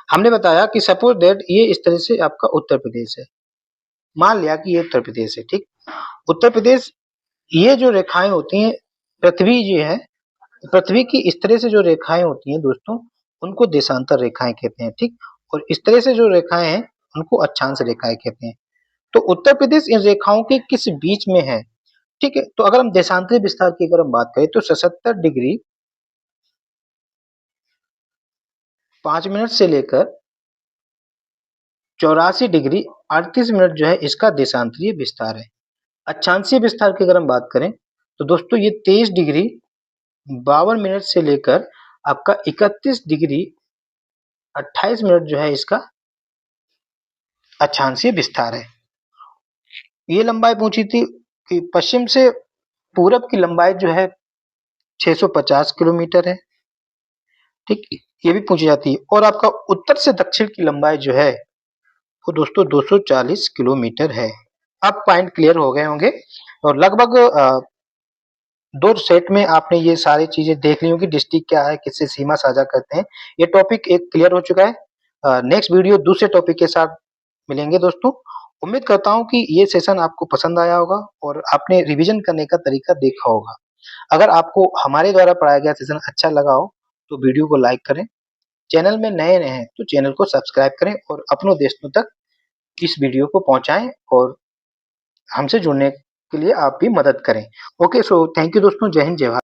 हमने बताया कि सपोज दैट ये इस तरह से आपका उत्तर प्रदेश है, मान लिया कि ये उत्तर प्रदेश है। ठीक, उत्तर प्रदेश, ये जो रेखाएं होती हैं पृथ्वी जो है, पृथ्वी की इस तरह से जो रेखाएं होती हैं दोस्तों उनको देशांतर रेखाएं कहते हैं। ठीक, और इस तरह से जो रेखाएं हैं उनको अक्षांश रेखाएं कहते हैं। तो उत्तर प्रदेश इन रेखाओं के किस बीच में है? ठीक है, तो अगर हम देशांतरी विस्तार की अगर हम बात करें तो 77 डिग्री 5 मिनट से लेकर 84 डिग्री 38 मिनट जो है इसका देशांतरीय विस्तार है। अक्षांशीय विस्तार की अगर हम बात करें तो दोस्तों ये 23 डिग्री 52 मिनट से लेकर आपका 31 डिग्री 28 मिनट जो है इसका अक्षांशीय विस्तार है। ये लंबाई पूछी थी कि पश्चिम से पूरब की लंबाई जो है 650 किलोमीटर है। ठीक, ये भी पूछी जाती है। और आपका उत्तर से दक्षिण की लंबाई जो है वो दोस्तों 240 किलोमीटर है। अब पॉइंट क्लियर हो गए होंगे और लगभग 2 सेट में आपने ये सारी चीजें देख ली होंगी, डिस्ट्रिक्ट क्या है, किससे सीमा साझा करते हैं। ये टॉपिक एक क्लियर हो चुका है। नेक्स्ट वीडियो दूसरे टॉपिक के साथ मिलेंगे दोस्तों। उम्मीद करता हूँ कि ये सेशन आपको पसंद आया होगा और आपने रिवीजन करने का तरीका देखा होगा। अगर आपको हमारे द्वारा पढ़ाया गया सेशन अच्छा लगा हो तो वीडियो को लाइक करें, चैनल में नए हैं तो चैनल को सब्सक्राइब करें और अपनों दोस्तों तक इस वीडियो को पहुंचाएं और हमसे जुड़ने के लिए आप भी मदद करें। ओके, सो थैंक यू दोस्तों। जय हिंद, जय भारत।